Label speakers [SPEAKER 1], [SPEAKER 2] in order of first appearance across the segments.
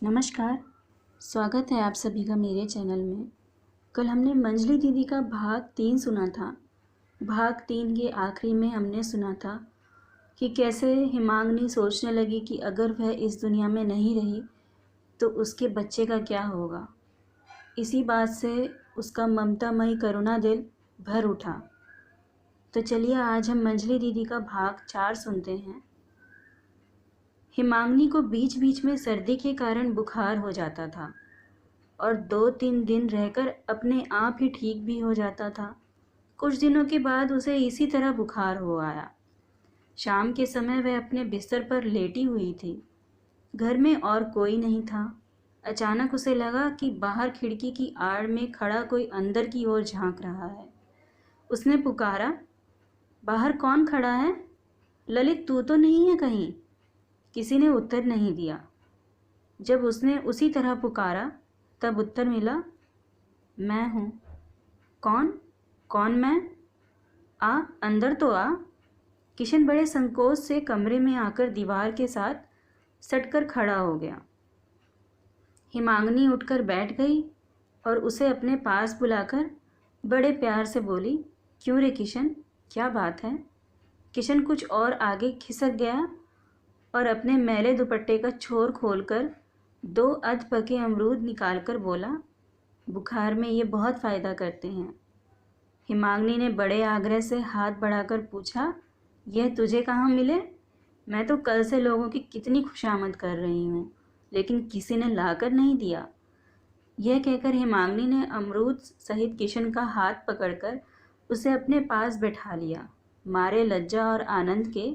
[SPEAKER 1] नमस्कार। स्वागत है आप सभी का मेरे चैनल में। कल हमने मंजली दीदी का भाग 3 सुना था। भाग 3 के आखिरी में हमने सुना था कि कैसे हिमांगनी सोचने लगी कि अगर वह इस दुनिया में नहीं रही तो उसके बच्चे का क्या होगा। इसी बात से उसका ममतामयी करुणा दिल भर उठा। तो चलिए आज हम मंजली दीदी का भाग 4 सुनते हैं। हिमांगनी को बीच बीच में सर्दी के कारण बुखार हो जाता था और 2-3 दिन रहकर अपने आप ही ठीक भी हो जाता था। कुछ दिनों के बाद उसे इसी तरह बुखार हो आया। शाम के समय वह अपने बिस्तर पर लेटी हुई थी। घर में और कोई नहीं था। अचानक उसे लगा कि बाहर खिड़की की आड़ में खड़ा कोई अंदर की ओर झांक रहा है। उसने पुकारा, बाहर कौन खड़ा है? ललित, तू तो नहीं है कहीं? किसी ने उत्तर नहीं दिया। जब उसने उसी तरह पुकारा तब उत्तर मिला, मैं हूँ। कौन? कौन मैं? आ, अंदर तो आ। किशन बड़े संकोच से कमरे में आकर दीवार के साथ सटकर खड़ा हो गया। हिमांगनी उठकर बैठ गई और उसे अपने पास बुलाकर बड़े प्यार से बोली, क्यों रे किशन, क्या बात है? किशन कुछ और आगे खिसक गया और अपने मैले दुपट्टे का छोर खोलकर 2 अध पके अमरूद निकालकर बोला, बुखार में ये बहुत फ़ायदा करते हैं। हिमांगनी ने बड़े आग्रह से हाथ बढ़ाकर पूछा, यह तुझे कहाँ मिले? मैं तो कल से लोगों की कितनी खुशामद कर रही हूँ, लेकिन किसी ने लाकर नहीं दिया। यह कहकर हिमांगनी ने अमरूद सहित किशन का हाथ पकड़कर उसे अपने पास बैठा लिया। मारे लज्जा और आनंद के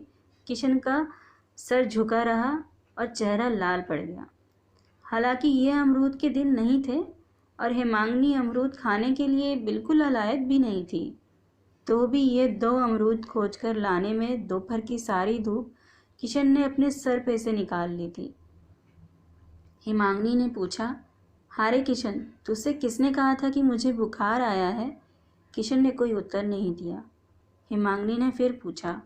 [SPEAKER 1] किशन का सर झुका रहा और चेहरा लाल पड़ गया। हालांकि ये अमरूद के दिन नहीं थे और हिमांगनी अमरूद खाने के लिए बिल्कुल अलायद भी नहीं थी, तो भी ये 2 अमरूद खोजकर लाने में दोपहर की सारी धूप किशन ने अपने सर पे से निकाल ली थी। हिमांगनी ने पूछा, हारे किशन, तुझसे किसने कहा था कि मुझे बुखार आया है? किशन ने कोई उत्तर नहीं दिया। हिमांगनी ने फिर पूछा,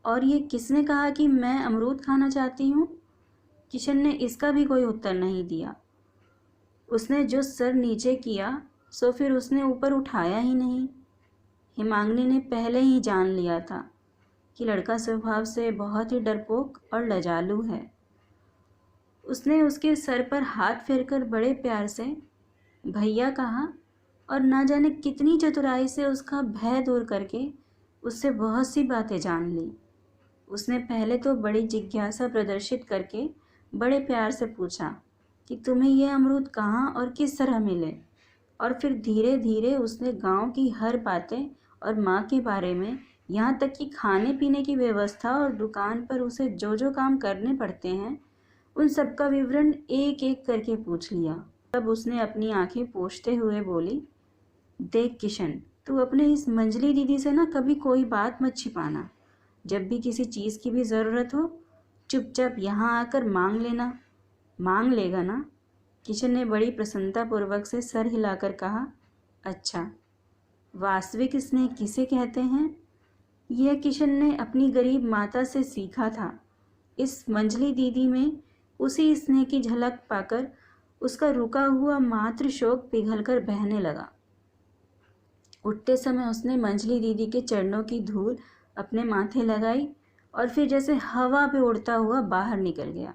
[SPEAKER 1] और ये किसने कहा कि मैं अमरूद खाना चाहती हूँ? किशन ने इसका भी कोई उत्तर नहीं दिया। उसने जो सर नीचे किया सो फिर उसने ऊपर उठाया ही नहीं। हिमांगनी ने पहले ही जान लिया था कि लड़का स्वभाव से बहुत ही डरपोक और लजालू है। उसने उसके सर पर हाथ फेरकर बड़े प्यार से भैया कहा और ना जाने कितनी चतुराई से उसका भय दूर करके उससे बहुत सी बातें जान ली। उसने पहले तो बड़ी जिज्ञासा प्रदर्शित करके बड़े प्यार से पूछा कि तुम्हें यह अमरूद कहाँ और किस तरह मिले, और फिर धीरे धीरे उसने गांव की हर बातें और माँ के बारे में, यहाँ तक कि खाने पीने की व्यवस्था और दुकान पर उसे जो जो काम करने पड़ते हैं उन सब का विवरण एक एक करके पूछ लिया। तब उसने अपनी आंखें पोंछते हुए बोली, देख किशन, तू अपने इस मंजली दीदी से ना कभी कोई बात मत छिपाना। जब भी किसी चीज़ की भी ज़रूरत हो चुपचाप यहाँ आकर मांग लेना। मांग लेगा ना? किशन ने बड़ी प्रसन्नतापूर्वक से सर हिलाकर कहा, अच्छा, वास्तविक स्नेह किसे कहते हैं? यह किशन ने अपनी गरीब माता से सीखा था। इस मंजली दीदी में उसी स्नेह की झलक पाकर उसका रुका हुआ मातृ शोक पिघलकर बहने लगा। उठते समय उसने मंजली दीदी के चरणों की धूल अपने माथे लगाई और फिर जैसे हवा पे उड़ता हुआ बाहर निकल गया।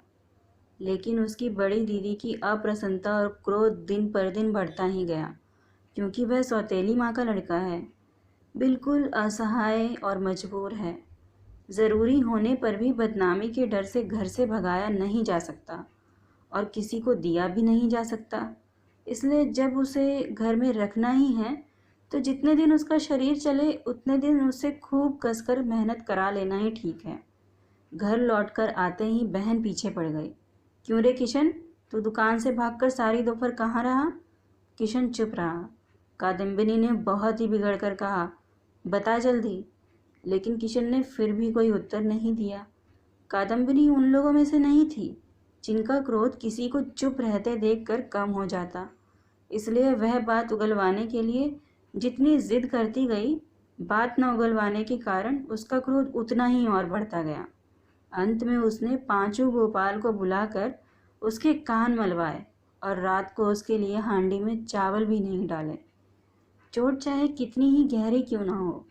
[SPEAKER 1] लेकिन उसकी बड़ी दीदी की अप्रसन्नता और क्रोध दिन पर दिन बढ़ता ही गया, क्योंकि वह सौतेली माँ का लड़का है, बिल्कुल असहाय और मजबूर है। ज़रूरी होने पर भी बदनामी के डर से घर से भगाया नहीं जा सकता और किसी को दिया भी नहीं जा सकता। इसलिए जब उसे घर में रखना ही है तो जितने दिन उसका शरीर चले उतने दिन उससे खूब कसकर मेहनत करा लेना ही ठीक है। घर लौटकर आते ही बहन पीछे पड़ गई, क्यों रे किशन, तू दुकान से भागकर सारी दोपहर कहाँ रहा? किशन चुप रहा। कादम्बिनी ने बहुत ही बिगड़ कर कहा, बता जल्दी। लेकिन किशन ने फिर भी कोई उत्तर नहीं दिया। कादम्बिनी उन लोगों में से नहीं थी जिनका क्रोध किसी को चुप रहते देखकर कम हो जाता, इसलिए वह बात उगलवाने के लिए जितनी जिद करती गई, बात न उगलवाने के कारण उसका क्रोध उतना ही और बढ़ता गया। अंत में उसने पांचों गोपाल को बुलाकर उसके कान मलवाए और रात को उसके लिए हांडी में चावल भी नहीं डाले। चोट चाहे कितनी ही गहरी क्यों ना हो,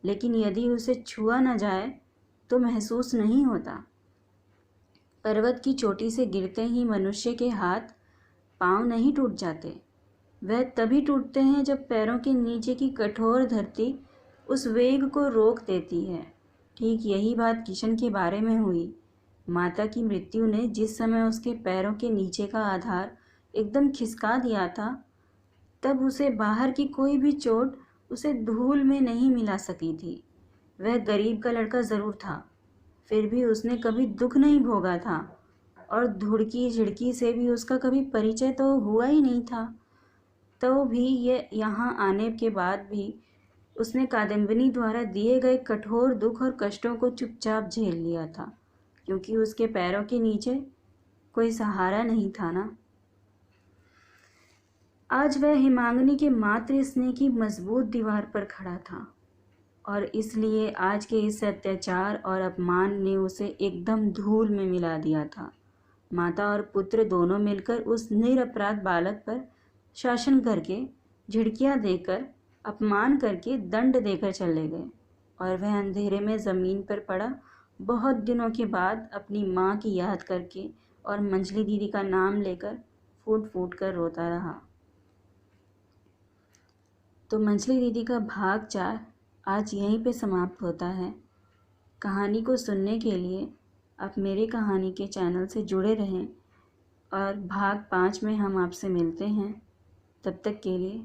[SPEAKER 1] लेकिन यदि उसे छुआ न जाए तो महसूस नहीं होता। पर्वत की चोटी से गिरते ही मनुष्य के हाथ पांव नहीं टूट जाते। वह तभी टूटते हैं जब पैरों के नीचे की कठोर धरती उस वेग को रोक देती है। ठीक यही बात किशन के बारे में हुई। माता की मृत्यु ने जिस समय उसके पैरों के नीचे का आधार एकदम खिसका दिया था, तब उसे बाहर की कोई भी चोट उसे धूल में नहीं मिला सकी थी। वह गरीब का लड़का ज़रूर था, फिर भी उसने कभी दुख नहीं भोगा था और धुड़की झिड़की से भी उसका कभी परिचय तो हुआ ही नहीं था। तो भी ये यहाँ आने के बाद भी उसने कादम्बिनी द्वारा दिए गए कठोर दुख और कष्टों को चुपचाप झेल लिया था, क्योंकि उसके पैरों के नीचे कोई सहारा नहीं था ना। आज वह हिमांगनी के मातृ स्नेह की मजबूत दीवार पर खड़ा था और इसलिए आज के इस अत्याचार और अपमान ने उसे एकदम धूल में मिला दिया था। माता और पुत्र दोनों मिलकर उस निरपराध बालक पर शासन करके, झिड़कियां देकर, अपमान करके दंड देकर चले गए और वह अंधेरे में ज़मीन पर पड़ा बहुत दिनों के बाद अपनी माँ की याद करके और मंजली दीदी का नाम लेकर फूट फूट कर रोता रहा। तो मंजली दीदी का भाग 4 आज यहीं पे समाप्त होता है। कहानी को सुनने के लिए आप मेरे कहानी के चैनल से जुड़े रहें और भाग 5 में हम आपसे मिलते हैं। तब तक के लिए